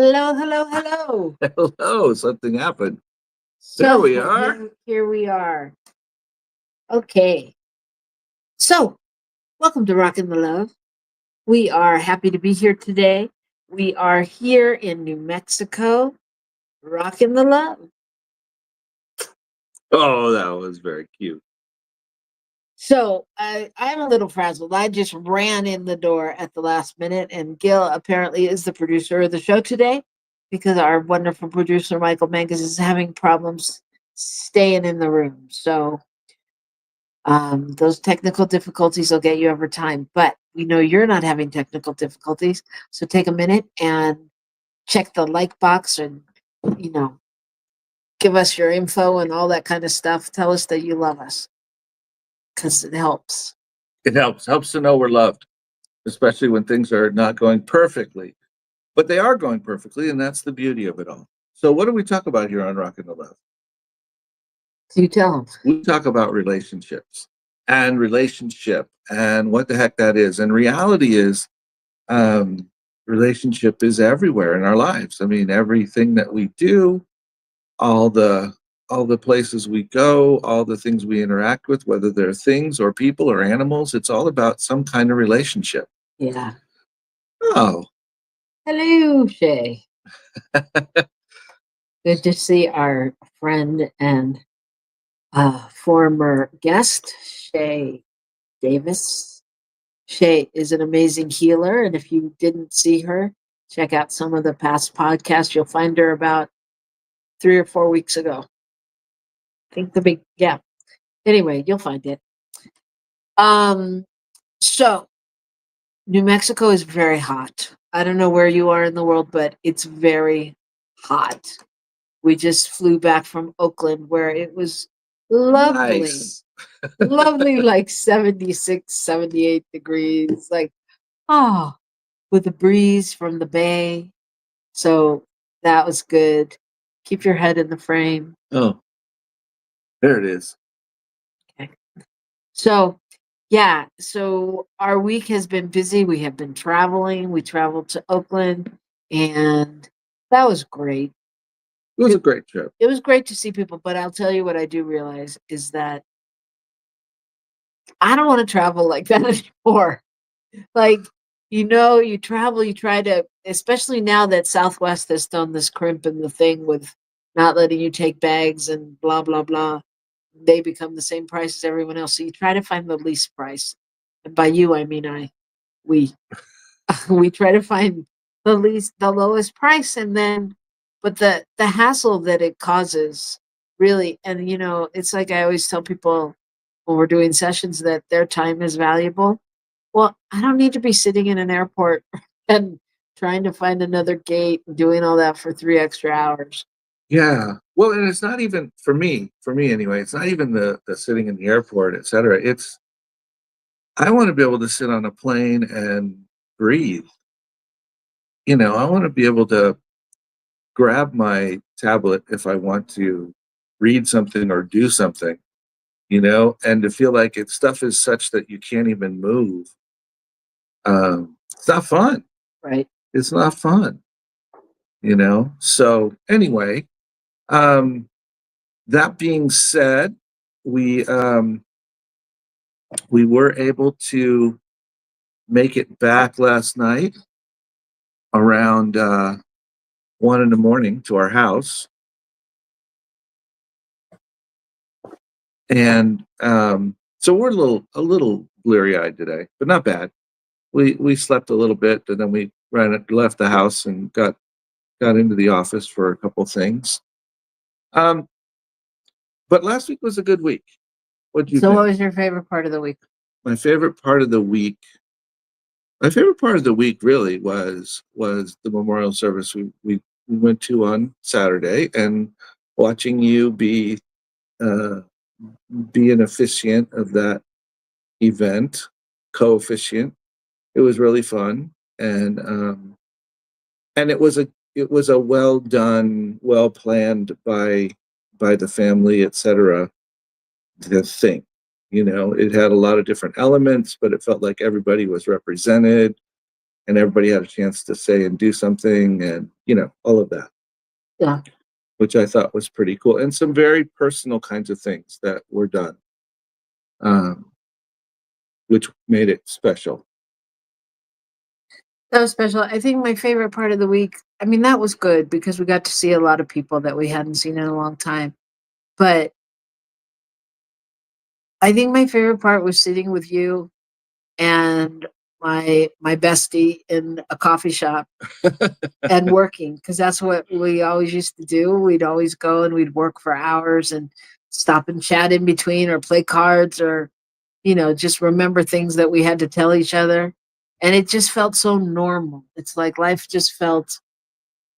Hello, hello, hello. Hello, something happened. There So we are. here we are. Okay. So welcome to Rockin the Love. We are happy to be here today. We are here in New Mexico, Rockin the Love. Oh, that was very cute. So I'm a little frazzled. I just ran in the door at the last minute, and Gil apparently is the producer of the show today because our wonderful producer Michael Mangus is having problems staying in the room. So those technical difficulties will get you over time, but we know you're not having technical difficulties. So take a minute and check the like box and, you know, give us your info and all that kind of stuff. Tell us that you love us because it helps. It helps to know we're loved, especially when things are not going perfectly. But they are going perfectly, and that's the beauty of it all. So, what do we talk about here on Rockin the Love? So you tell them. We talk about relationships and relationship and what the heck that is. And reality is, relationship is everywhere in our lives. I mean, everything that we do, all the all the places we go, all the things we interact with, whether they're things or people or animals, it's all about some kind of relationship. Yeah. Oh, Hello, Shay. Good to see our friend and former guest, Shay Davis. Shay is an amazing healer, and if you didn't see her, check out some of the past podcasts. You'll find her about 3 or 4 weeks ago. I think the big yeah. Anyway, you'll find it. Um, so New Mexico is very hot. I don't know where you are in the world, but it's very hot. We just flew back from Oakland where it was lovely. nice. Lovely, like 76, 78 degrees. Like, oh, with the breeze from the bay. So that was good. Keep your head in the frame. Oh, there it is. Okay. So, yeah. So our week has been busy. We have been traveling. We traveled to Oakland, and that was great. It was a great trip. It was great to see people, but I'll tell you what I do realize is that I don't want to travel like that anymore. Like, you travel, you try to, especially now that Southwest has done this crimp in the thing with not letting you take bags and blah, blah, blah. They become the same price as everyone else. So you try to find the least price. And by you, I mean we, we try to find the lowest price. And then, but the hassle that it causes really, and it's like I always tell people when we're doing sessions that their time is valuable. Well, I don't need to be sitting in an airport and trying to find another gate and doing all that for 3 extra hours. Yeah. Well, and it's not even for me anyway, it's not even the sitting in the airport, etc. It's I want to be able to sit on a plane and breathe. I want to be able to grab my tablet if I want to read something or do something, and to feel like stuff is such that you can't even move. It's not fun. Right. It's not fun, So anyway, um, that being said, we we were able to make it back last night around 1 in the morning to our house, and so we're a little bleary eyed today, but not bad. We slept a little bit, and then we left the house and got into the office for a couple things. Um, but last week was a good week. What do you So, think? what was your favorite part of the week? My favorite part of the week. My favorite part of the week really was the memorial service we went to on Saturday, and watching you uh, be an officiant of that event, co-officiant. It was really fun, and it was a well done, well planned by the family, etc. The thing, it had a lot of different elements, but it felt like everybody was represented, and everybody had a chance to say and do something, and all of that, Yeah. which I thought was pretty cool, and some very personal kinds of things that were done, um, which made it special. That was special. I think my favorite part of the week, I mean, that was good because we got to see a lot of people that we hadn't seen in a long time. But I think my favorite part was sitting with you and my bestie in a coffee shop and working, because that's what we always used to do. We'd always go and we'd work for hours and stop and chat in between or play cards or just remember things that we had to tell each other. And it just felt so normal. It's like life just felt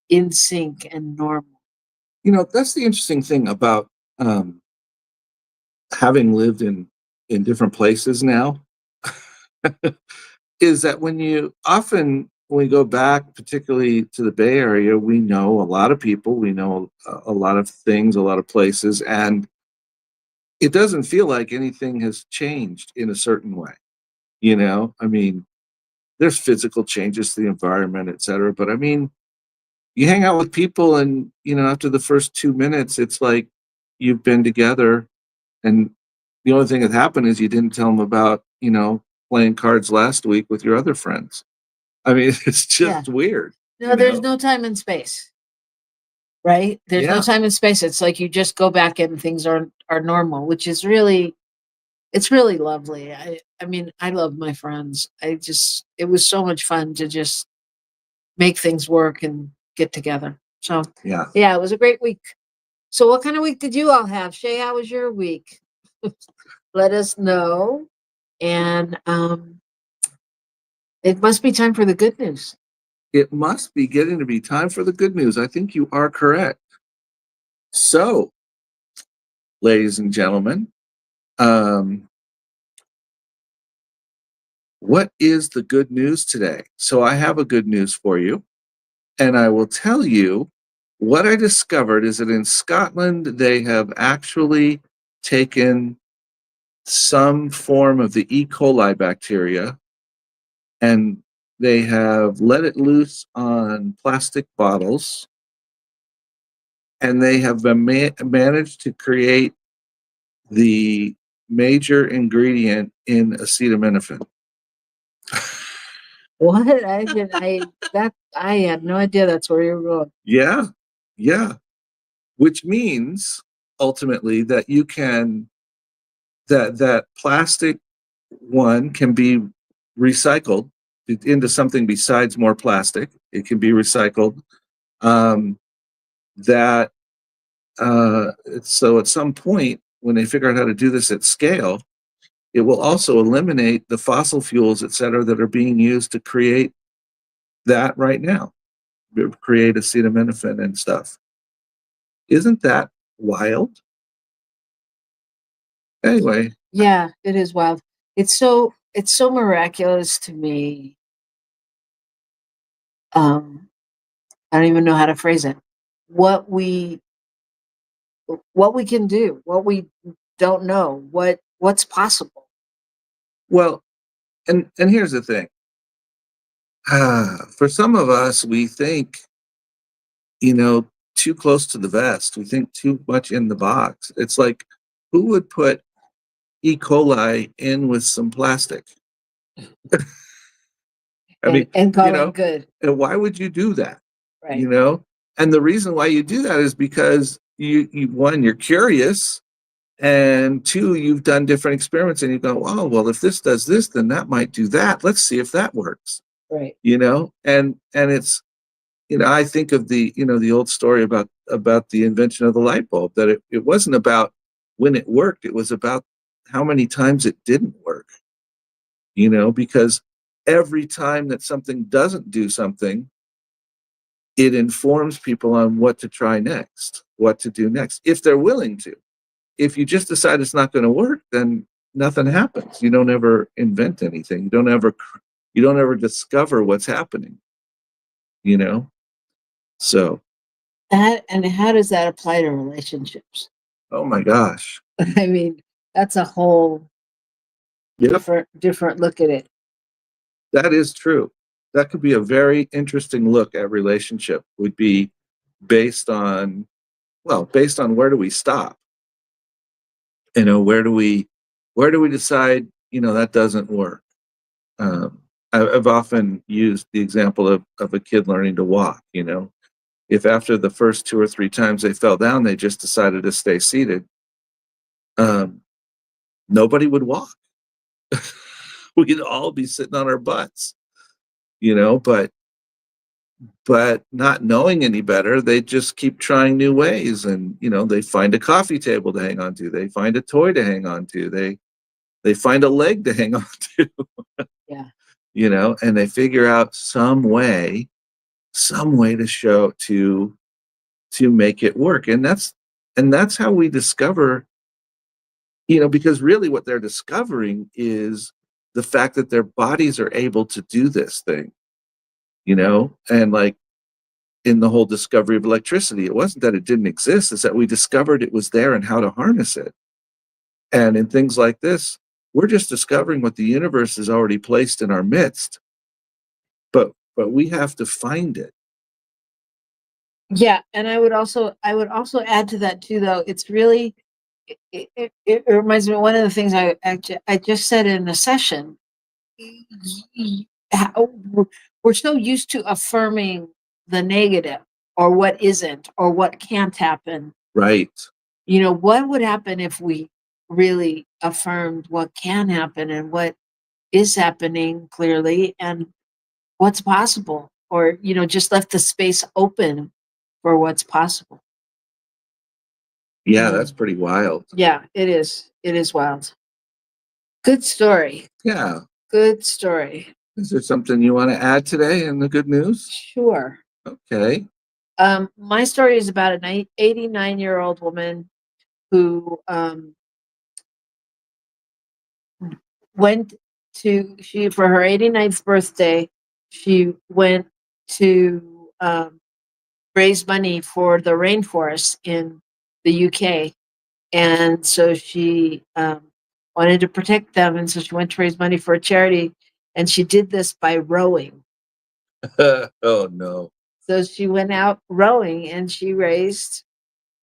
in sync and normal. That's the interesting thing about um, having lived in different places now, is that when we go back, particularly to the Bay Area, we know a lot of people, we know a lot of things, a lot of places, and it doesn't feel like anything has changed in a certain way. I mean, there's physical changes to the environment, et cetera, but I mean, you hang out with people and, after the first 2 minutes, it's like you've been together, and the only thing that happened is you didn't tell them about, playing cards last week with your other friends. I mean, it's Yeah. just weird. No, there's no time and space, right? There's no Yeah. time and space. It's like you just go back and things are normal, which is really, it's really lovely. I mean, I love my friends. It was so much fun to just make things work and get together. So Yeah. yeah, it was a great week. So what kind of week did you all have? Shay, how was your week? Let us know. And it must be time for the good news. It must be getting to be time for the good news. I think you are correct. So, ladies and gentlemen, what is the good news today? So I have a good news for you, and I will tell you what I discovered is that in Scotland, they have actually taken some form of the E. coli bacteria and they have let it loose on plastic bottles, and they have been managed to create the major ingredient in acetaminophen. What? I had no idea that's where you were going. Yeah, yeah. Which means ultimately that that plastic one can be recycled into something besides more plastic. It can be recycled. Um, that so at some point when they figure out how to do this at scale, it will also eliminate the fossil fuels, et cetera, that are being used to create that right now, create acetaminophen and stuff. Isn't that wild? Anyway, Yeah, it is wild. It's so miraculous to me. Um, I don't even know how to phrase it. What we what we can do, what we don't know, what's possible. well, and here's the thing. For some of us, we think, you know, too close to the vest. We think too much in the box. It's like, who would put E. coli in with some plastic? I mean, And you call it know, good. and why would you do that? Right. You know, and the reason why you do that is because you one, you're curious, and two, you've done different experiments, and you go, oh, well, if this does this, then that might do that. Let's see if that works. Right. And it's, I think of the old story about the invention of the light bulb, that it wasn't about when it worked, it was about how many times it didn't work, because every time that something doesn't do something, it informs people on what to try next, what to do next, if they're willing to. If you just decide it's not going to work, then nothing happens. You don't ever invent anything. You don't ever discover what's happening, you know? So, That, and how does that apply to relationships? oh my gosh. I mean, that's a whole Yep, different look at it. that is true. that could be a very interesting look at relationship, would be based on, well, based on where do we stop? Where do we decide, that doesn't work? Um, I've often used the example of a kid learning to walk, if after the first 2 or 3 times they fell down, they just decided to stay seated, um, nobody would walk. We'd all be sitting on our butts, but not knowing any better, they just keep trying new ways, and they find a coffee table to hang on to, they find a toy to hang on to, they find a leg to hang on to, Yeah. and they figure out some way to make it work. And that's how we discover, because really what they're discovering is the fact that their bodies are able to do this thing, and like in the whole discovery of electricity, it wasn't that it didn't exist, it's that we discovered it was there and how to harness it. And in things like this, we're just discovering what the universe has already placed in our midst, but we have to find it. Yeah, and I would also add to that too, though. It's really it reminds me of one of the things I just said in a session. How we're so used to affirming the negative or what isn't or what can't happen. Right. What would happen if we really affirmed what can happen and what is happening clearly and what's possible, or just left the space open for what's possible. Yeah, that's pretty wild. Yeah, it is wild. Good story. Yeah. Good story. Is there something you want to add today in the good news? Sure. Okay. My story is about an 89-year-old woman who went she for her 89th birthday, she went to raise money for the rainforest in the UK. And so she wanted to protect them. And so she went to raise money for a charity. And she did this by rowing. Oh, no. So she went out rowing and she raised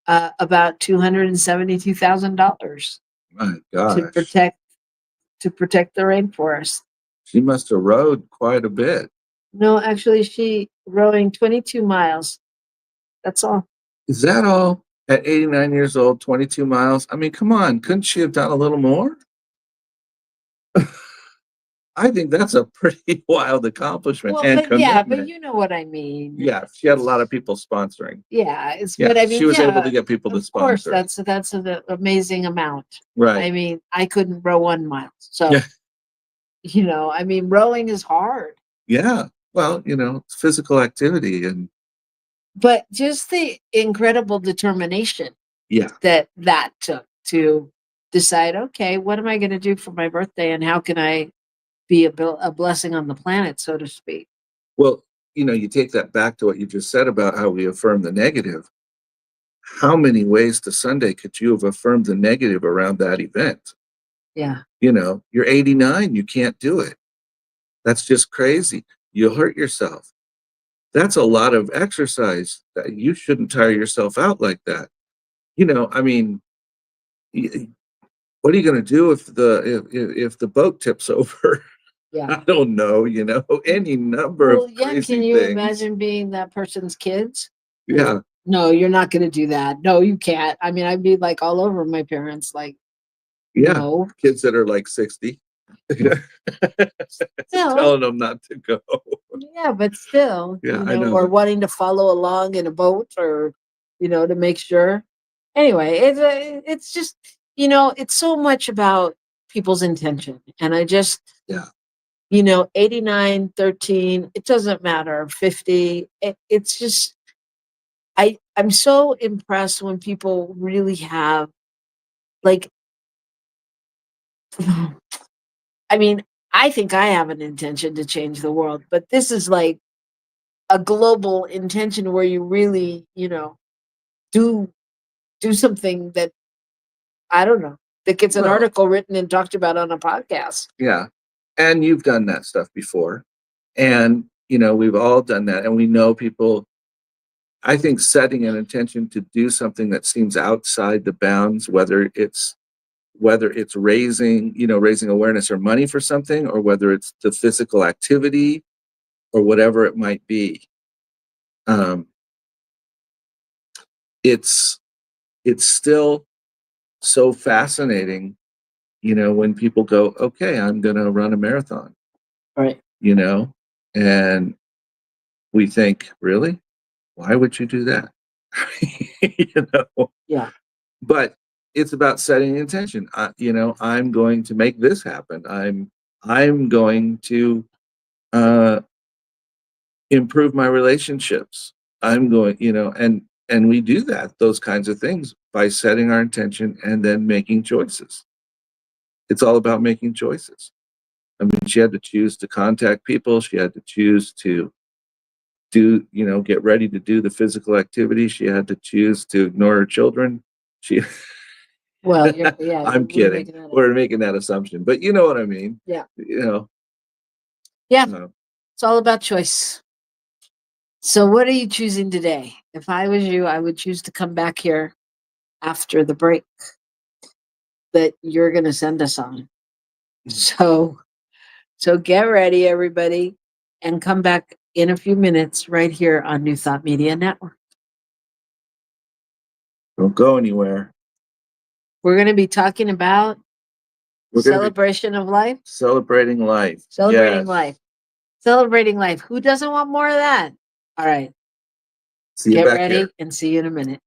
about $272,000 My gosh. to protect the rainforest. She must have rowed quite a bit. No, actually, she rowing 22 miles. That's all. Is that all? At 89 years old, 22 miles? I mean, come on. Couldn't she have done a little more? I think that's a pretty wild accomplishment Well, and but yeah, but commitment. you know what I mean. Yeah, she had a lot of people sponsoring. Yeah, it's Yeah, but I mean, she was able yeah, to get people to of course, sponsor. that's an amazing amount. Right. I mean, I couldn't row 1 mile. So, Yeah. I mean, rowing is hard. Yeah. Well, it's physical activity and But just the incredible determination yeah. that took to decide, okay, what am I going to do for my birthday and how can I be a blessing on the planet, so to speak? Well, you take that back to what you just said about how we affirm the negative. How many ways to Sunday could you have affirmed the negative around that event? Yeah. You're 89, you can't do it. That's just crazy. You'll hurt yourself. That's a lot of exercise. That you shouldn't tire yourself out like that. I mean, what are you going to do if the boat tips over? Yeah. I don't know. Any number of Yeah, crazy can you things. imagine being that person's kids? Yeah. No, you're not going to do that. No, you can't. I mean, I'd be like all over my parents, like, Yeah. no. Kids that are like 60. Telling them not to go. Yeah, but still, Yeah, I know. or wanting to follow along in a boat or, to make sure. Anyway, it's just, it's so much about people's intention. And I just, Yeah. 89, 13, it doesn't matter, 50. It's just, I'm so impressed when people really have, like, I mean, I think I have an intention to change the world, but this is like a global intention where you really, do something that I don't know, that gets an article written and talked about on a podcast. Yeah. And you've done that stuff before. And we've all done that, and we know people. I think setting an intention to do something that seems outside the bounds, whether it's raising awareness or money for something, or whether it's the physical activity or whatever it might be. It's still so fascinating, when people go, okay, I'm going to run a marathon, Right. And we think, really? Why would you do that? Yeah. But it's about setting an intention. I'm going to make this happen. I'm going to improve my relationships. I'm going, and we do those kinds of things by setting our intention and then making choices. It's all about making choices. I mean, she had to choose to contact people. She had to choose to get ready to do the physical activity. She had to choose to ignore her children. Well, yeah. I'm kidding. We're making that assumption, but you know what I mean? Yeah. Yeah. It's all about choice. So what are you choosing today? If I was you, I would choose to come back here after the break that you're going to send us on. So get ready, everybody, and come back in a few minutes right here on New Thought Media Network. Don't go anywhere. We're going to be talking about celebration of life. Celebrating life. Celebrating life. Celebrating life. Who doesn't want more of that? All right. Get ready and see you in a minute.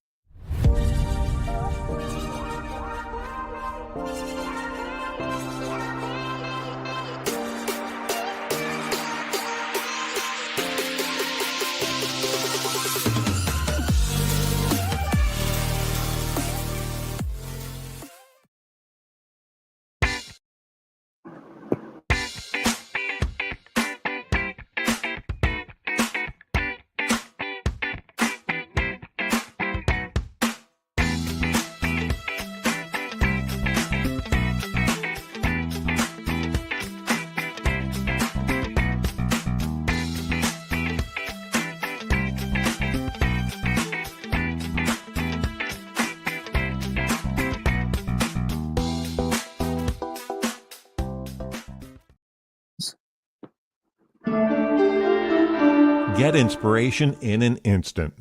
Get inspiration in an instant.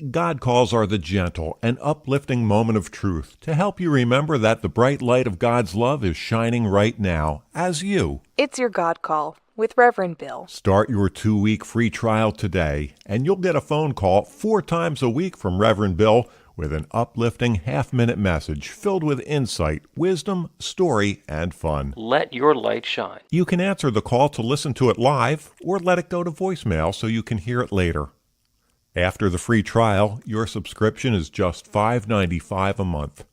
God calls are the gentle and uplifting moment of truth to help you remember that the bright light of God's love is shining right now as you. It's your God call with Reverend Bill. Start your 2-week free trial today, and you'll get a phone call 4 times a week from Reverend Bill with an uplifting half-minute message filled with insight, wisdom, story, and fun. Let your light shine. You can answer the call to listen to it live or let it go to voicemail so you can hear it later. After the free trial, your subscription is just $5.95 a month.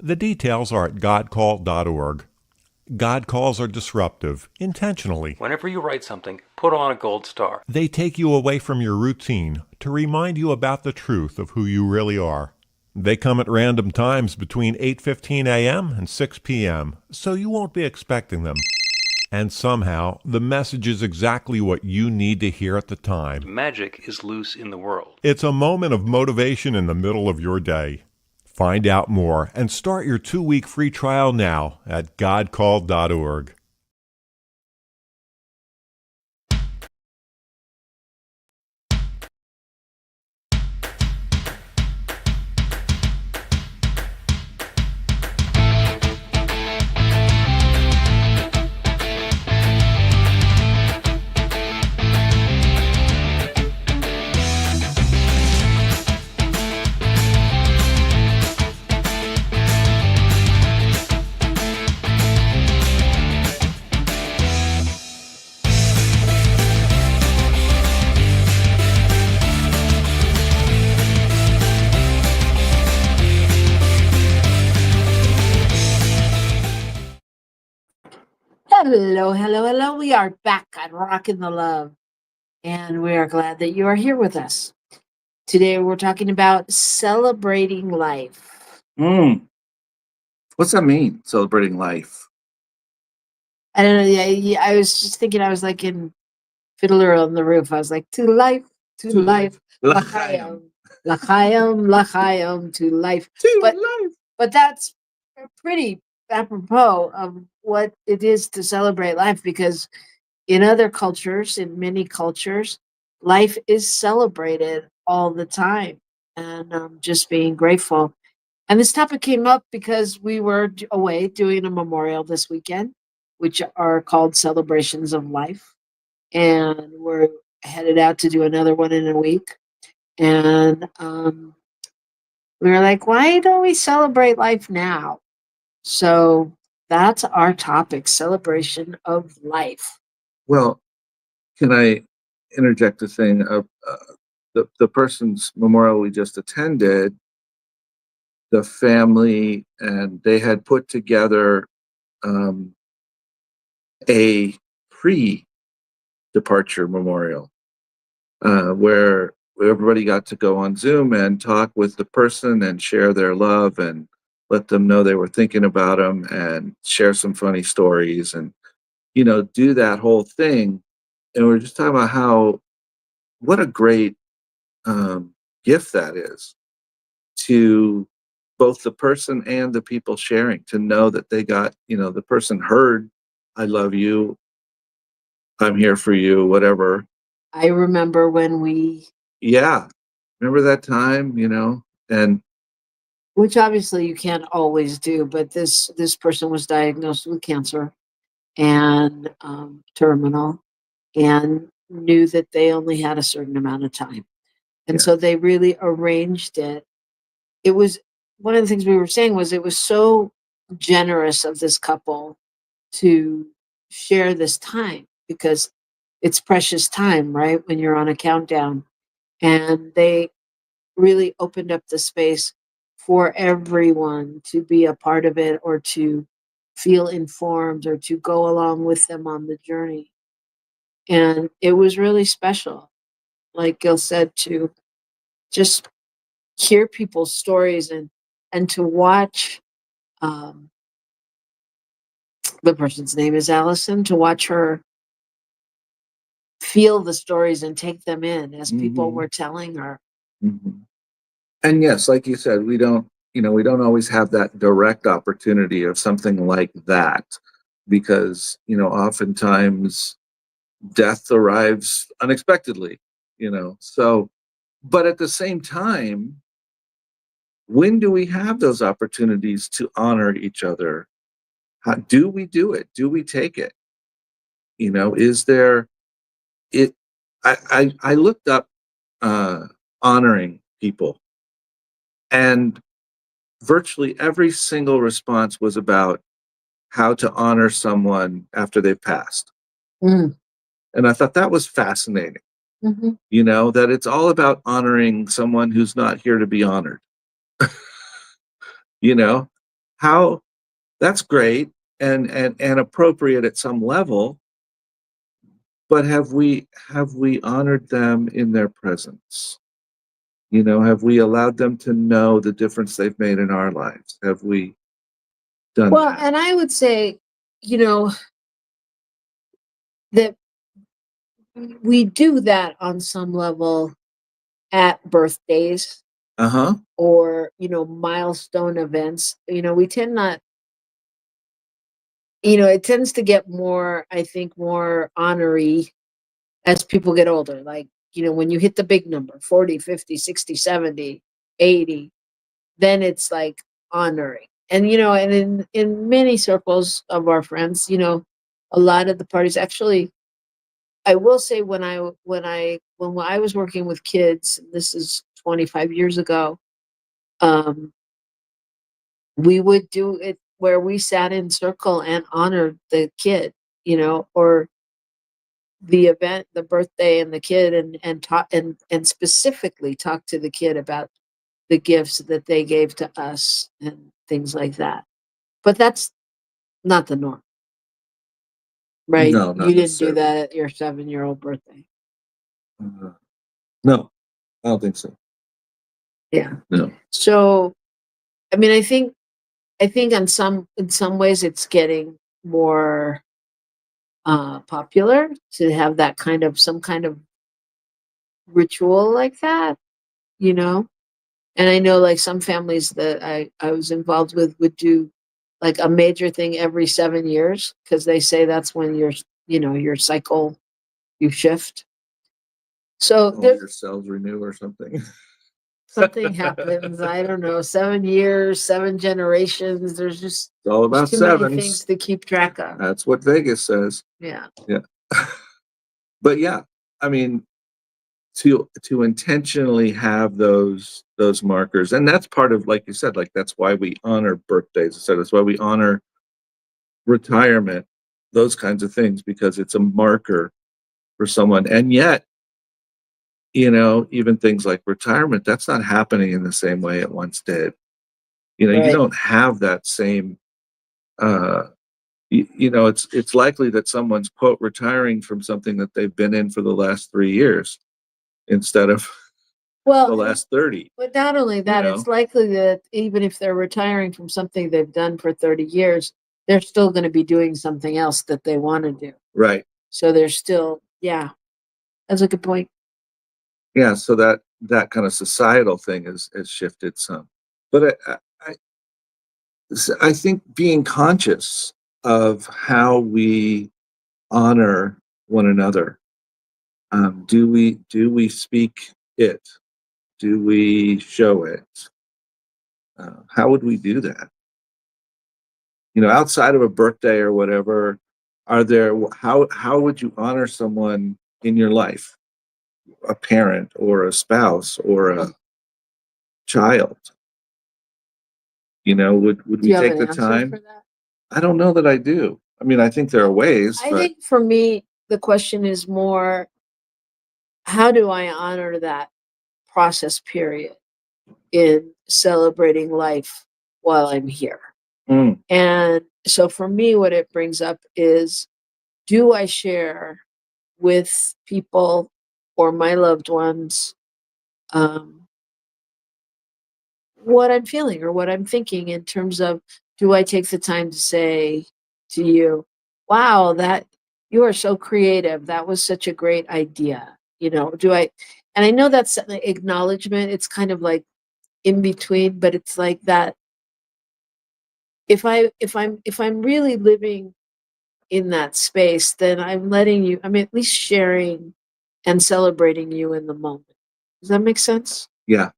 The details are at godcall.org. God calls are disruptive, intentionally. Whenever you write something, put on a gold star. They take you away from your routine to remind you about the truth of who you really are. They come at random times between 8:15 a.m. and 6 p.m., so you won't be expecting them. And somehow, the message is exactly what you need to hear at the time. Magic is loose in the world. It's a moment of motivation in the middle of your day. Find out more and start your 2-week free trial now at godcall.org. Hello. We are back on Rockin the Love, and we are glad that you are here with us. Today we're talking about celebrating life. What's that mean, celebrating life? I don't know. Yeah, I was just thinking, I was like in Fiddler on the Roof. I was like, to life, to To life, L'chaim. l'chaim, l'chaim, to life. To But life. but that's pretty apropos of what it is to celebrate life, because in other cultures, in many cultures, life is celebrated all the time, and just being grateful. And this topic came up because we were away doing a memorial this weekend, which are called celebrations of life. And we're headed out to do another one in a week. And we were like, why don't we celebrate life now? So that's our topic, celebration of life. Well, can I interject a thing? The person's memorial we just attended, the family, and they had put together um, a pre-departure memorial where everybody got to go on Zoom and talk with the person and share their love and let them know they were thinking about them and share some funny stories and do that whole thing. And we're just talking about how what a great gift that is to both the person and the people sharing, to know that they got, the person heard, I love you, I'm here for you, whatever. I remember when Yeah. Remember that time, and which obviously you can't always do, but this person was diagnosed with cancer and terminal, and knew that they only had a certain amount of time. And yeah, so they really arranged it. It was one of the things we were saying was it was so generous of this couple to share this time, because it's precious time, right? When you're on a countdown. And they really opened up the space for everyone to be a part of it, or to feel informed, or to go along with them on the journey. And it was really special, like Gil said, to just hear people's stories, and to watch, um, the person's name is Allison, to watch her feel the stories and take them in as people mhm, were telling her. mhm. And yes, like you said, we don't always have that direct opportunity of something like that because, oftentimes death arrives unexpectedly, so, but at the same time, when do we have those opportunities to honor each other? How do we do it? Do we take it? Is there it? I looked up honoring people, and virtually every single response was about how to honor someone after they've passed. Mm. And I thought that was fascinating, Mm-hmm. that it's all about honoring someone who's not here to be honored. you know, how that's great and appropriate at some level, but have we honored them in their presence? Have we allowed them to know the difference they've made in our lives? Have we done Well, that? and I would say, you know, that we do that on some level at birthdays, Uh-huh. or, milestone events. We tend not, it tends to get more, I think, more honorary as people get older. Like, when you hit the big number, 40, 50, 60, 70, 80, then it's like honoring. And, and in many circles of our friends, a lot of the parties actually, I will say, when I was working with kids, this is 25 years ago, um, we would do it where we sat in circle and honored the kid, or the event, the birthday, and the kid, and talk, and specifically talk to the kid about the gifts that they gave to us and things like that. But that's not the norm, right? No, You not didn't do necessarily. that at your 7-year-old birthday. Uh, no, I don't think so. Yeah. No. So, I mean, I think in some ways it's getting more popular to have that kind of some kind of ritual like that, you know. And I know like some families that I was involved with would do like a major thing every 7 years because they say that's when your cycle you shift. So All there's your cells renew or something. something happens. I don't know, 7 years, 7 generations. It's all about Too many things sevens. to keep track of. That's what Vegas says. Yeah. Yeah. But yeah, I mean, to intentionally have those markers, and that's part of, like you said, like that's why we honor birthdays. So that's why we honor retirement, those kinds of things, because it's a marker for someone. And yet, even things like retirement, that's not happening in the same way it once did. You Right. don't have that same uh it's likely that someone's quote retiring from something that they've been in for the last 3 years instead of Well, the last 30. but not only that, it's likely that even if they're retiring from something they've done for 30 years, they're still going to be doing something else that they want to do. Right. So they're still, yeah, that's a good point. Yeah, so that kind of societal thing has shifted some. But I think being conscious of how we honor one another. Do we speak it? Do we show it? How would we do that? Outside of a birthday or whatever, how would you honor someone in your life? A parent or a spouse or a child? Would Do we you have take an the answer time? for that? I don't know that I do. I mean, I think there are ways, I but think for me, the question is more, how do I honor that process period in celebrating life while I'm here? mm, And so for me, what it brings up is, do I share with people or my loved ones um, what I'm feeling or what I'm thinking in terms of, do I take the time to say to you, wow, that you are so creative. That was such a great idea. And I know that's an acknowledgement. It's kind of like in between, but it's like that. If I'm really living in that space, then I'm at least sharing and celebrating you in the moment. Does that make sense? yeah.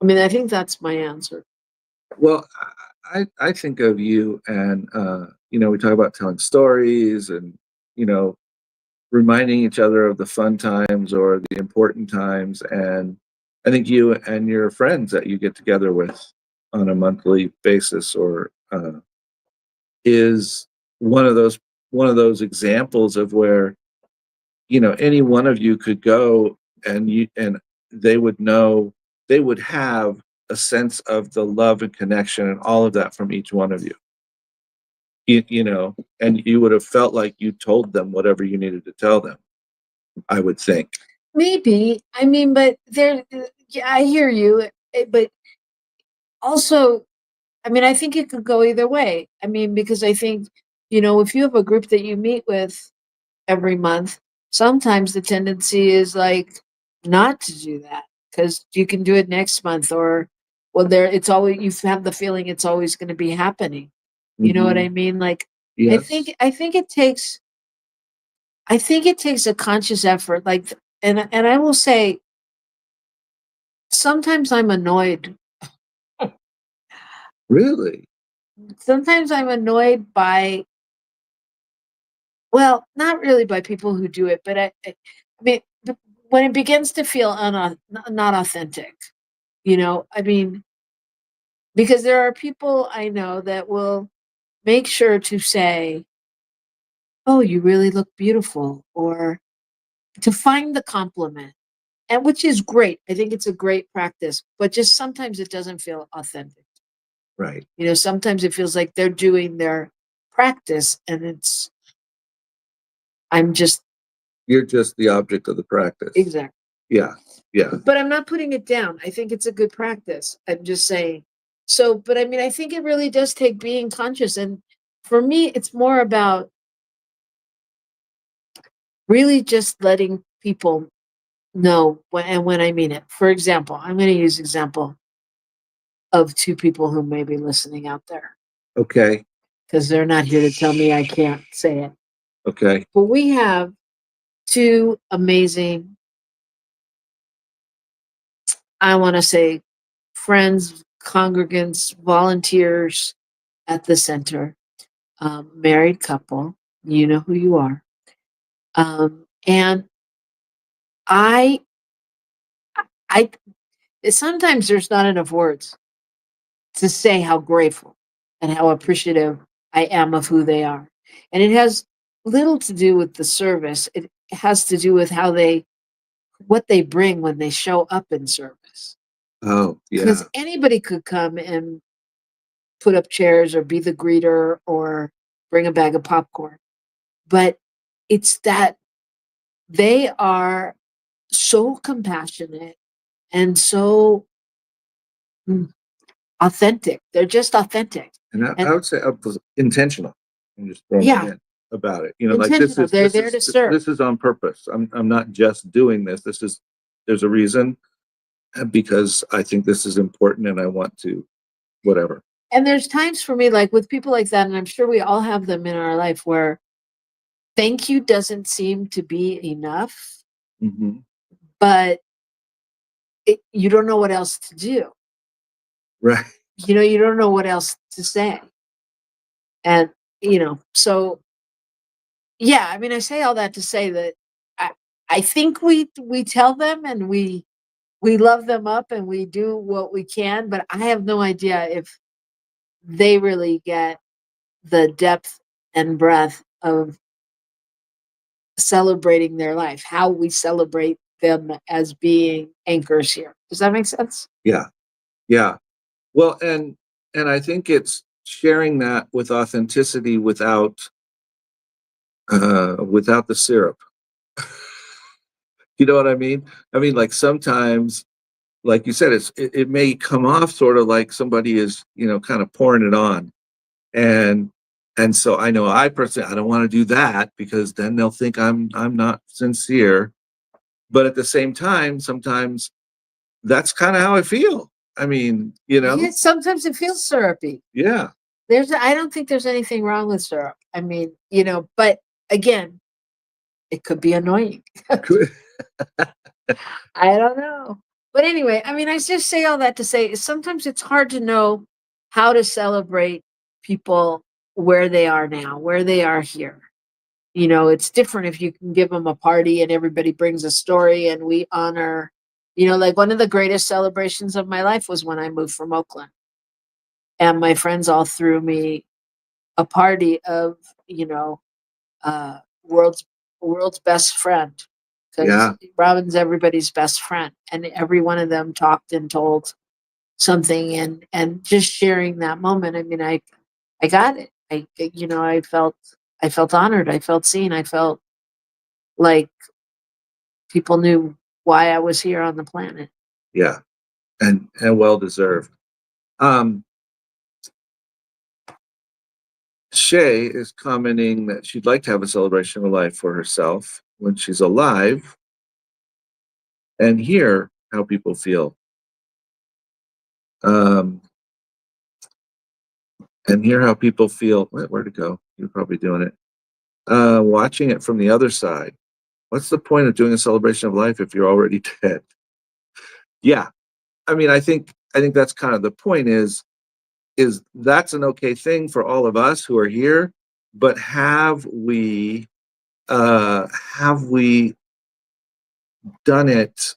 I mean, I think that's my answer. Well, I think of you, and we talk about telling stories and you know reminding each other of the fun times or the important times, and I think you and your friends that you get together with on a monthly basis or is one of those examples of where any one of you could go and they would know, they would have a sense of the love and connection and all of that from each one of you, and you would have felt like you told them whatever you needed to tell them, I would think. Maybe. I mean, but yeah, I hear you. But also, I mean, I think it could go either way. I mean, because I think, if you have a group that you meet with every month, sometimes the tendency is like not to do that because you can do it next month or, well, it's always, you have the feeling it's always going to be happening. You know what I mean? Like, I Yes. think, I think it takes, I think it takes a conscious effort. Like, and I will say, sometimes I'm annoyed. Really? Sometimes I'm annoyed by, well, not really by people who do it, but I mean, when it begins to feel not authentic, I mean, because there are people I know that will make sure to say, "Oh, you really look beautiful," or to find the compliment, and which is great. I think it's a great practice, but just sometimes it doesn't feel authentic. Right. Sometimes it feels like they're doing their practice, and I'm just You're just the object of the practice. exactly. Yeah. Yeah. But I'm not putting it down. I think it's a good practice. I'm just saying. So, but I mean, I think it really does take being conscious. And for me, it's more about really just letting people know when I mean it. For example, I'm going to use example of two people who may be listening out there Okay. because they're not here to tell me I can't say it. Okay. But we have two amazing, I want to say, friends, congregants, volunteers at the center, married couple. You know who you are. And I, I, sometimes there's not enough words to say how grateful and how appreciative I am of who they are. And it has little to do with the service. It has to do with what they bring when they show up in service. Oh, yeah. Because anybody could come and put up chairs or be the greeter or bring a bag of popcorn. But it's that they are so compassionate and so authentic. They're just authentic. And I And would say I was intentional. I'm just throwing yeah, it in about it. You know, like intentional. They're there to serve. this is on purpose. I'm not just doing this. There's a reason, because I think this is important and I want to whatever. And there's times for me, like with people like that, and I'm sure we all have them in our life where thank you doesn't seem to be enough, Mm-hmm. but you don't know what else to do. Right. You don't know what else to say. And, so yeah, I mean, I say all that to say that I think we tell them and we love them up and we do what we can, but I have no idea if they really get the depth and breadth of celebrating their life, how we celebrate them as being anchors here. Does that make sense? Yeah. Yeah. Well, and I think it's sharing that with authenticity without the syrup. You know what I mean? I mean, like sometimes, like you said, it may come off sort of like somebody is, kind of pouring it on. And so I know I personally I don't want to do that because then they'll think I'm not sincere. But at the same time, sometimes that's kind of how I feel. I mean, Yeah, sometimes it feels syrupy. yeah. I don't think there's anything wrong with syrup. I mean, but again, it could be annoying. I don't know. But anyway, I mean, I just say all that to say sometimes it's hard to know how to celebrate people where they are now, where they are here. It's different if you can give them a party and everybody brings a story and we honor, like one of the greatest celebrations of my life was when I moved from Oakland. And my friends all threw me a party of, uh, world's best friend, because Yeah. Robyn's everybody's best friend, and every one of them talked and told something, and just sharing that moment. I mean, I got it. I felt honored. I felt seen. I felt like people knew why I was here on the planet. Yeah. And well deserved. Shay is commenting that she'd like to have a celebration of life for herself when she's alive and hear how people feel. And hear how people feel. Where'd it go? You're probably doing it. Watching it from the other side. What's the point of doing a celebration of life if you're already dead? Yeah. I mean, I think that's kind of the point is that's an okay thing for all of us who are here, but have we done it,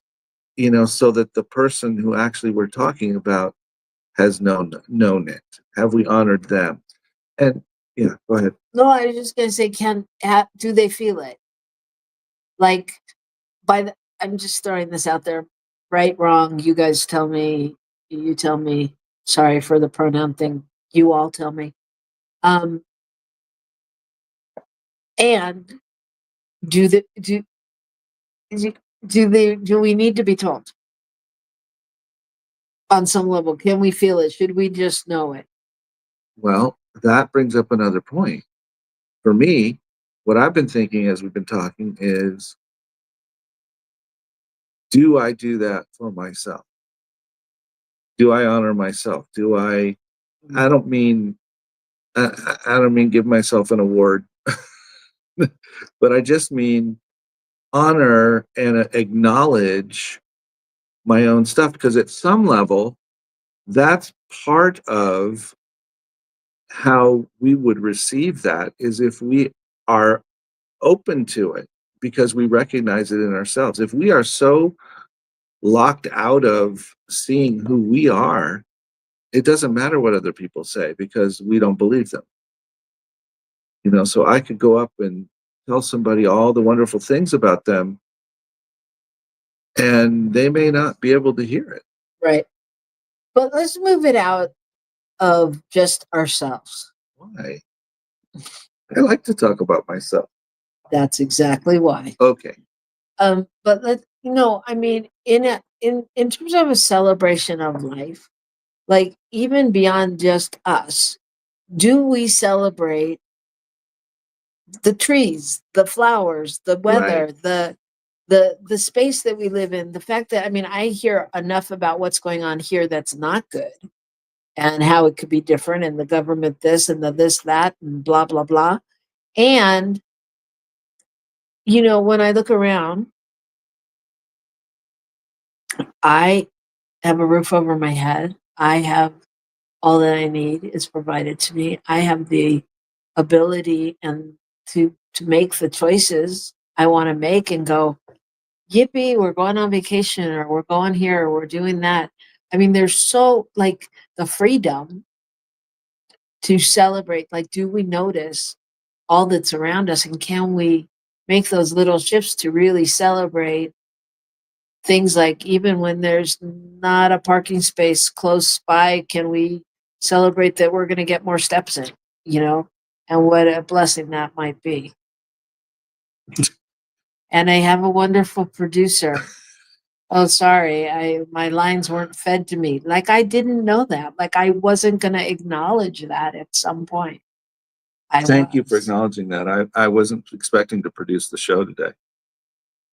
so that the person who actually we're talking about has known it? Have we honored them? And yeah, go ahead. No, I was just gonna say, do they feel it? Like I'm just throwing this out there, right, wrong. You guys tell me. You tell me. Sorry for the pronoun thing. You all tell me. And do the do we need to be told on some level? Can we feel it? Should we just know it? Well, that brings up another point. For me, what I've been thinking as we've been talking is, do I do that for myself? Do I honor myself? I don't mean, I don't mean give myself an award, but I just mean honor and acknowledge my own stuff, because at some level, that's part of how we would receive that, is if we are open to it because we recognize it in ourselves. If we are so locked out of seeing who we are, it doesn't matter what other people say because we don't believe them. So I could go up and tell somebody all the wonderful things about them, and they may not be able to hear it. Right. But let's move it out of just ourselves. Why? I like to talk about myself. That's exactly why. Okay. But I mean, in terms of a celebration of life, like even beyond just us, do we celebrate the trees, the flowers, the weather, Right. the space that we live in? The fact that, I mean, I hear enough about what's going on here that's not good, and how it could be different, and the government this and the this that and blah blah blah. And when I look around, I have a roof over my head. I have all that I need is provided to me. I have the ability and to make the choices I want to make and go, yippee, we're going on vacation, or we're going here, or we're doing that. I mean, there's so, like, the freedom to celebrate. Like, do we notice all that's around us, and can we make those little shifts to really celebrate things? Like, even when there's not a parking space close by, can we celebrate that we're going to get more steps in, and what a blessing that might be. And I have a wonderful producer. Oh, sorry, my lines weren't fed to me. Like, I didn't know that. Like, I wasn't going to acknowledge that at some point. Thank you for acknowledging that. I wasn't expecting to produce the show today.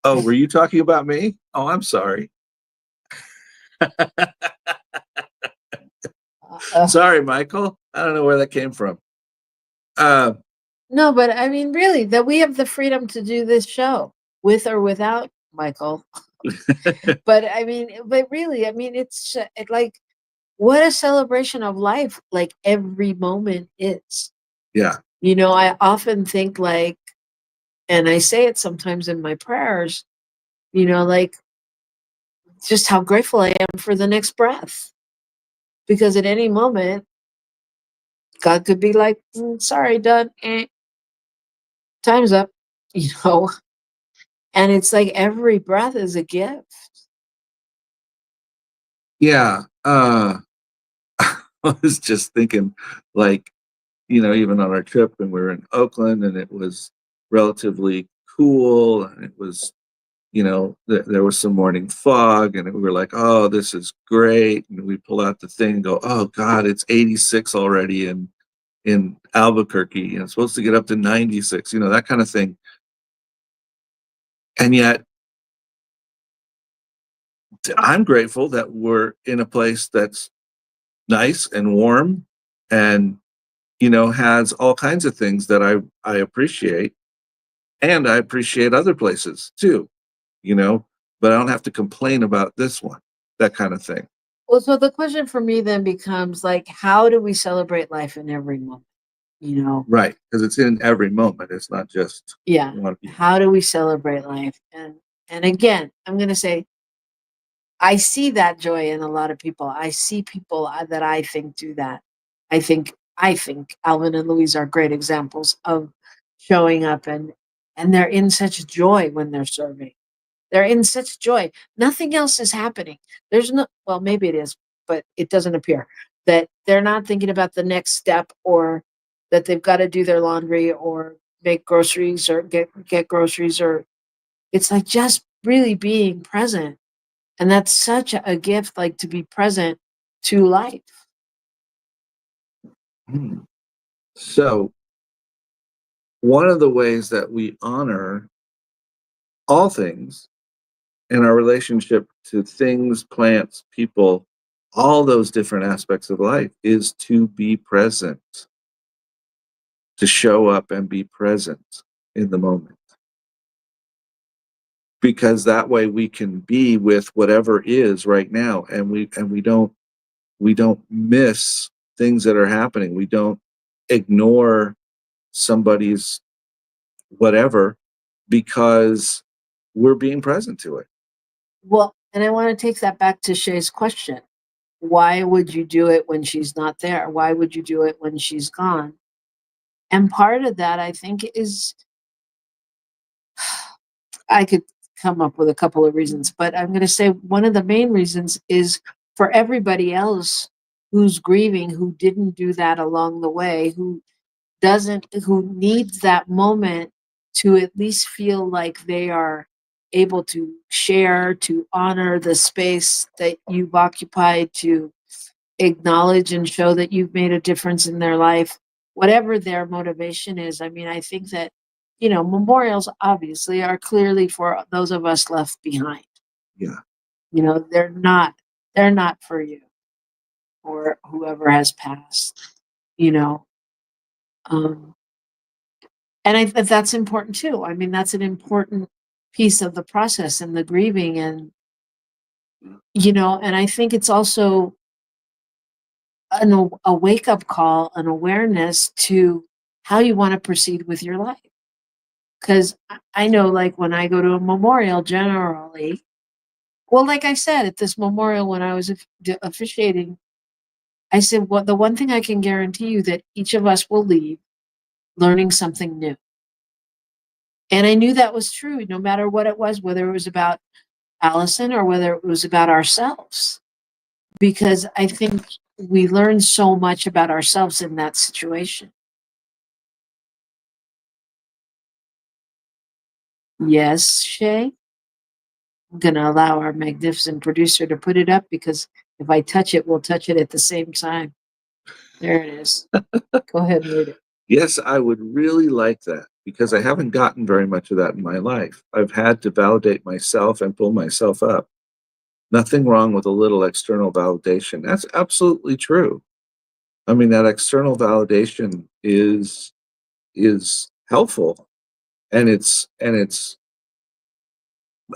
Oh, were you talking about me? Oh, I'm sorry. Sorry, Michael. I don't know where that came from. No, but I mean, really, that we have the freedom to do this show with or without Michael. But I mean, really, I mean, it's like, what a celebration of life, like, every moment is. Yeah. I often think, like, and I say it sometimes in my prayers, like, just how grateful I am for the next breath. Because at any moment, God could be like, sorry, done. Time's up, and it's like every breath is a gift. Yeah. I was just thinking, like, even on our trip, when we were in Oakland and it was relatively cool, and it was, there was some morning fog, and we were like, oh, this is great. And we pull out the thing and go, oh God, it's 86 already in Albuquerque, and it's supposed to get up to 96, that kind of thing. And yet I'm grateful that we're in a place that's nice and warm, and has all kinds of things that I appreciate, and I appreciate other places too, but I don't have to complain about this one, that kind of thing. Well, so the question for me then becomes, like, how do we celebrate life in every moment? Right, because it's in every moment. It's not just one. How do we celebrate life? And again, I'm going to say, I see that joy in a lot of people. I see people that I think do that. I think Alvin and Louise are great examples of showing up, and they're in such joy when they're serving. They're in such joy. Nothing else is happening. There's no, well, maybe it is, but it doesn't appear that they're not thinking about the next step, or that they've got to do their laundry or make groceries or get groceries, or it's like just really being present. And that's such a gift, like, to be present to life. So one of the ways that we honor all things in our relationship to things, plants, people, all those different aspects of life is to be present, to show up and be present in the moment. Because that way we can be with whatever is right now, and we don't miss things that are happening. We don't ignore somebody's whatever because we're being present to it. Well, and I want to take that back to Shay's question. Why would you do it when she's not there? Why would you do it when she's gone? And part of that, I think, is I could come up with a couple of reasons, but I'm going to say one of the main reasons is for everybody else who's grieving, who didn't do that along the way, who needs that moment to at least feel like they are able to share, to honor the space that you've occupied, to acknowledge and show that you've made a difference in their life, whatever their motivation is. I mean, I think that, memorials obviously are clearly for those of us left behind. Yeah. They're not for you or whoever has passed, and that's important too. I mean, that's an important piece of the process and the grieving, and and I think it's also a wake-up call, an awareness to how you want to proceed with your life. Because I know, like, when I go to a memorial, generally, well, like I said, at this memorial when I was officiating, I said, well, the one thing I can guarantee you that each of us will leave learning something new. And I knew that was true, no matter what it was, whether it was about Allison or whether it was about ourselves. Because I think we learn so much about ourselves in that situation. Yes, Shay? I'm going to allow our magnificent producer to put it up because if I touch it, we'll touch it at the same time. There it is. Go ahead and read it. Yes, I would really like that because I haven't gotten very much of that in my life. I've had to validate myself and pull myself up. Nothing wrong with a little external validation. That's absolutely true. I mean, that external validation is helpful, and it's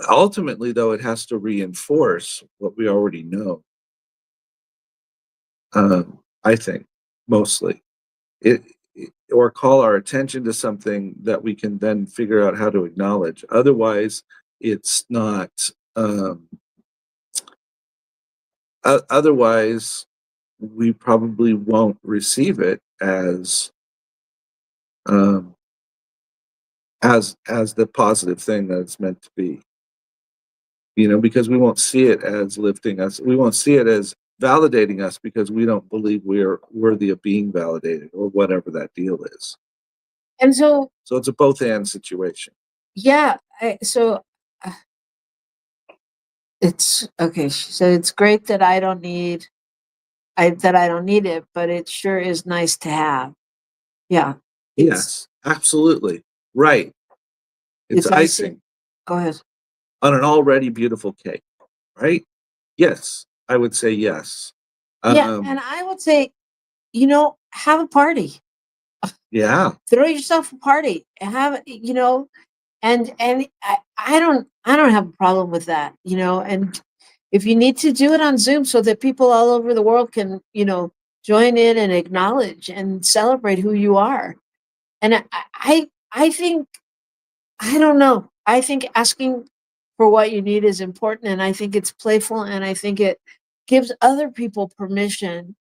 ultimately, though, it has to reinforce what we already know. I think mostly or call our attention to something that we can then figure out how to acknowledge. Otherwise, it's not. Otherwise, we probably won't receive it as the positive thing that it's meant to be. Because we won't see it as lifting us. We won't see it as validating us because we don't believe we are worthy of being validated or whatever that deal is. And so it's a both and situation. Yeah. It's okay. She said it's great that I don't need it, but it sure is nice to have. Yeah. Yes, absolutely. Right. It's icing. Go ahead. On an already beautiful cake, right? Yes, I would say yes. Yeah, and I would say, have a party. Yeah. Throw yourself a party. Have, and I don't have a problem with that, and if you need to do it on Zoom so that people all over the world can, join in and acknowledge and celebrate who you are. And I think, I don't know. I think asking for what you need is important, and I think it's playful, and I think it gives other people permission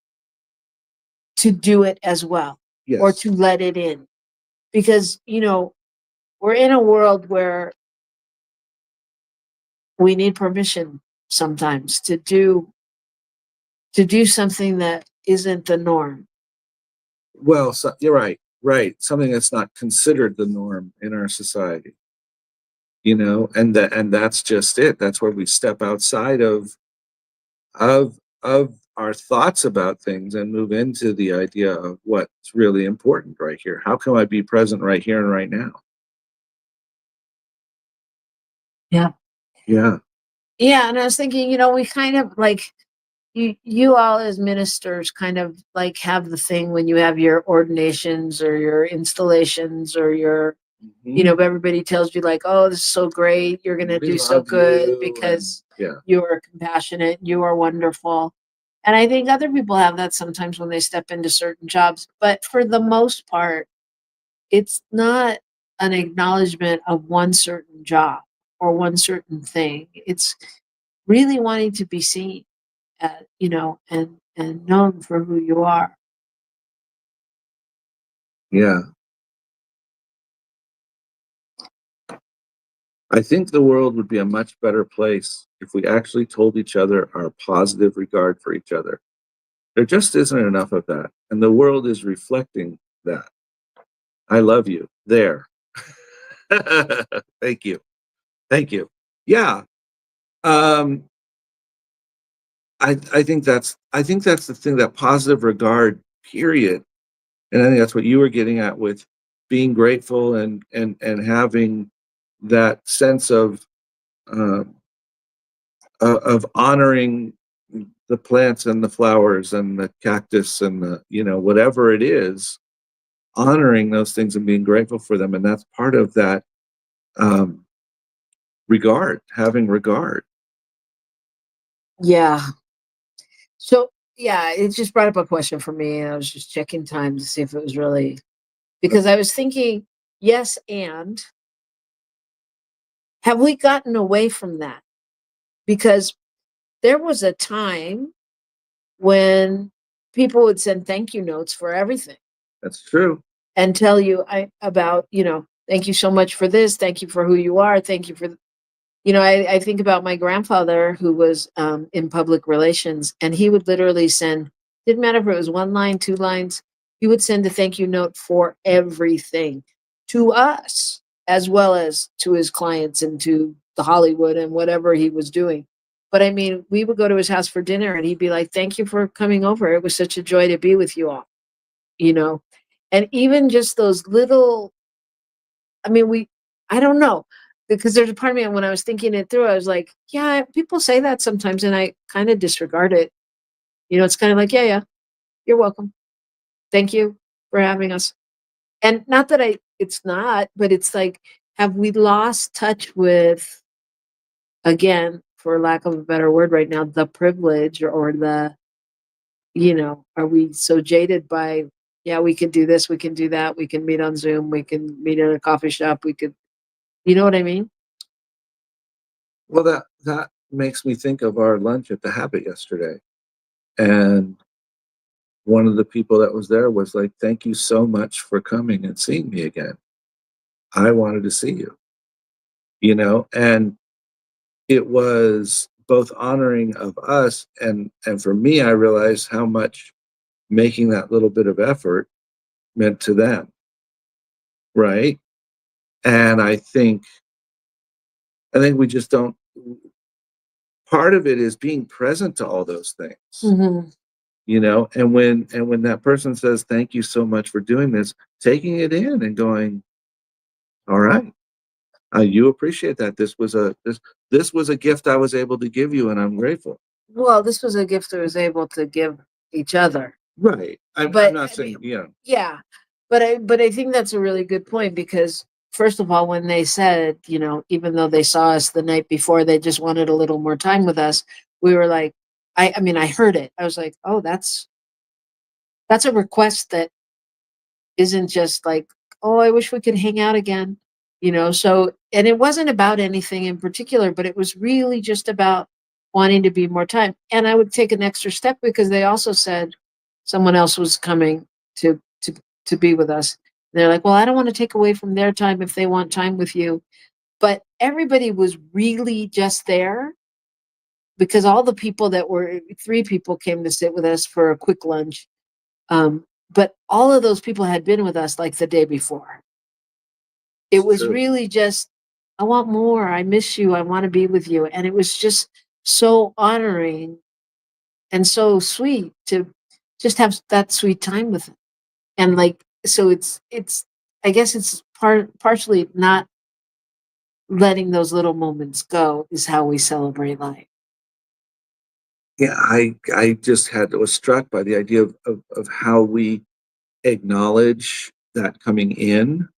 to do it as well. Yes. Or to let it in. Because, we're in a world where we need permission sometimes to do something that isn't the norm. Well, so, you're right. Right. Something that's not considered the norm in our society. And that's just it. That's where we step outside of our thoughts about things and move into the idea of what's really important right here. How can I be present right here and right now? Yeah. Yeah. Yeah. And I was thinking, we kind of like, you all as ministers kind of like have the thing when you have your ordinations or your installations or your, Mhm. everybody tells you like, oh, this is so great. You're going to We do so love good you, because yeah. you are compassionate. You are wonderful. And I think other people have that sometimes when they step into certain jobs. But for the most part, it's not an acknowledgement of one certain job or one certain thing. It's really wanting to be seen, and known for who you are. Yeah. I think the world would be a much better place if we actually told each other our positive regard for each other. There just isn't enough of that. And the world is reflecting that. I love you. There. Thank you. Thank you. Yeah. Um, I think that's the thing, that positive regard, period. And I think that's what you were getting at with being grateful and having that sense um, of honoring the plants and the flowers and the cactus and the whatever it is, honoring those things and being grateful for them, and that's part of that um, regard, having regard. Yeah. So yeah, it just brought up a question for me, and I was just checking time to see if it was really, because I was thinking, yes, and have we gotten away from that? Because there was a time when people would send thank you notes for everything That's true. and tell you about, thank you so much for this, thank you for who you are, thank you for, I think about my grandfather who was in public relations, and he would literally send, didn't matter if it was one line, two lines, he would send a thank you note for everything to us, as well as to his clients and to the Hollywood and whatever he was doing. But I mean, we would go to his house for dinner and he'd be like, thank you for coming over. It was such a joy to be with you all, you know? And even just those little, I mean, I don't know, because there's a part of me when I was thinking it through, I was like, yeah, people say that sometimes, and I kind of disregard it. It's kind of like, yeah, yeah, you're welcome. Thank you for having us. And not that it's not, but it's like, have we lost touch with, again, for lack of a better word right now, the privilege or the, are we so jaded by, yeah, we can do this, we can do that, we can meet on Zoom, we can meet at a coffee shop, we could, you know what I mean? Well, that makes me think of our lunch at the Habit yesterday, and one of the people that was there was like, "Thank you so much for coming and seeing me again. I wanted to see you." And it was both honoring of us, and for me, I realized how much making that little bit of effort meant to them, right? And I think we just don't. Part of it is being present to all those things, Mm-hmm. and when that person says thank you so much for doing this, taking it in and going, all right, you appreciate that. This was a gift I was able to give you, and I'm grateful. Well, this was a gift I was able to give each other. Right. I'm But not I saying, mean, yeah, but I think that's a really good point, because first of all, when they said, even though they saw us the night before, they just wanted a little more time with us. We were like, I mean, I heard it. I was like, oh, that's a request that isn't just like, oh, I wish we could hang out again, so, and it wasn't about anything in particular, but it was really just about wanting to be more time. And I would take an extra step because they also said someone else was coming to be with us. They're like, well, I don't want to take away from their time if they want time with you. But everybody was really just there because all the people that were, three people came to sit with us for a quick lunch. But all of those people had been with us like the day before. It was true. really just, I want more. I miss you. I want to be with you. And it was just so honoring and so sweet to just have that sweet time with him. And like, so it's I guess it's partially not letting those little moments go is how we celebrate life. Yeah, I just was struck by the idea of how we acknowledge that coming in,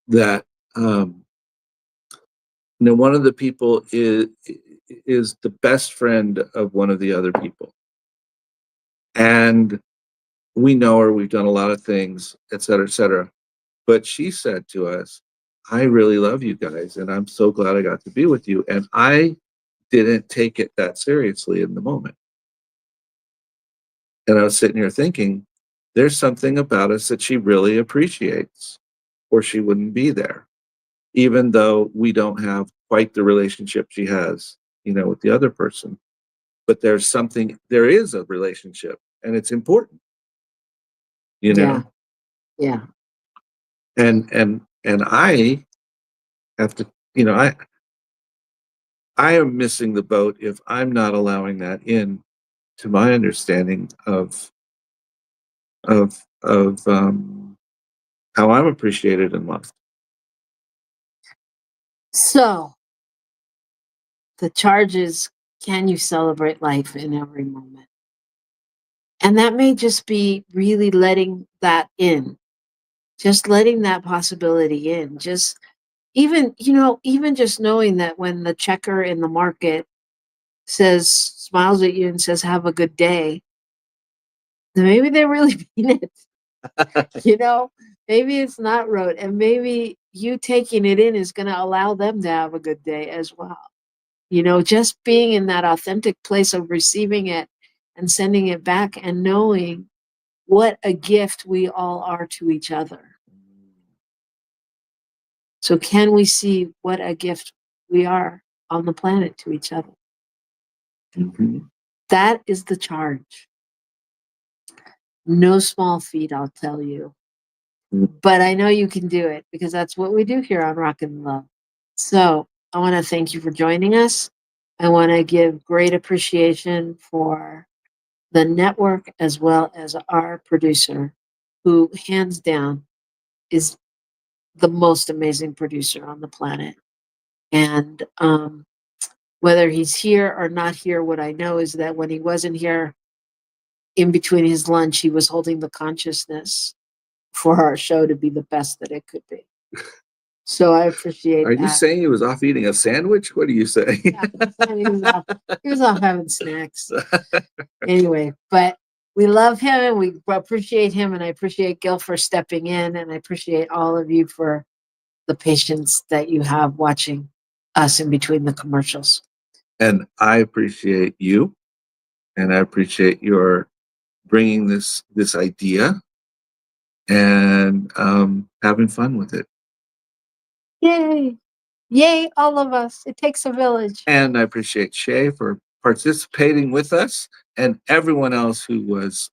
that one of the people is the best friend of one of the other people, and we know her, we've done a lot of things, et cetera, but she said to us, I really love you guys and I'm so glad I got to be with you. And I didn't take it that seriously in the moment. And I was sitting here thinking, there's something about us that she really appreciates, or she wouldn't be there, even though we don't have quite the relationship she has, with the other person. But there is a relationship, and it's important, Yeah. Yeah. And I have to, I am missing the boat if I'm not allowing that in to my understanding of how I'm appreciated and loved. So the charge is, can you celebrate life in every moment? And that may just be really letting that in, just letting that possibility in. Just even just knowing that when the checker in the market smiles at you and says, have a good day, then maybe they really mean it. Maybe it's not rote, and maybe you taking it in is going to allow them to have a good day as well. Just being in that authentic place of receiving it and sending it back and knowing what a gift we all are to each other. So can we see what a gift we are on the planet to each other? Mm-hmm. That is the charge. No small feat, I'll tell you. But I know you can do it because that's what we do here on Rockin' the Love. So I want to thank you for joining us. I want to give great appreciation for the network as well as our producer, who hands down is the most amazing producer on the planet. And whether he's here or not here, what I know is that when he wasn't here, in between his lunch, he was holding the consciousness for our show to be the best that it could be. So I appreciate that. Are you saying he was off eating a sandwich? What are you saying? Yeah, he was off having snacks. Anyway, but we love him and we appreciate him, and I appreciate Gil for stepping in, and I appreciate all of you for the patience that you have watching us in between the commercials. And I appreciate you, and I appreciate your bringing this idea and having fun with it. Yay! Yay, all of us. It takes a village. And I appreciate Shay for participating with us, and everyone else who was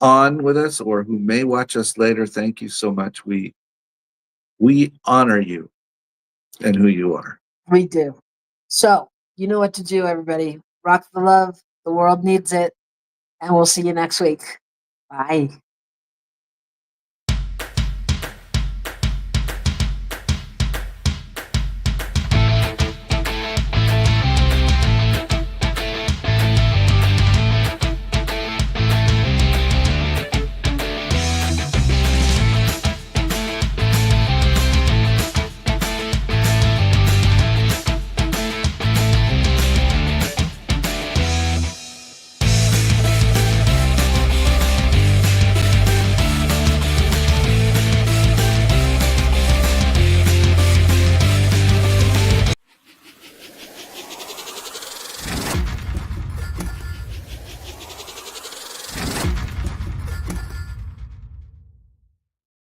on with us or who may watch us later. Thank you so much. We honor you and who you are. We do. So you know what to do, everybody. Rock the love. The world needs it. And we'll see you next week. Bye.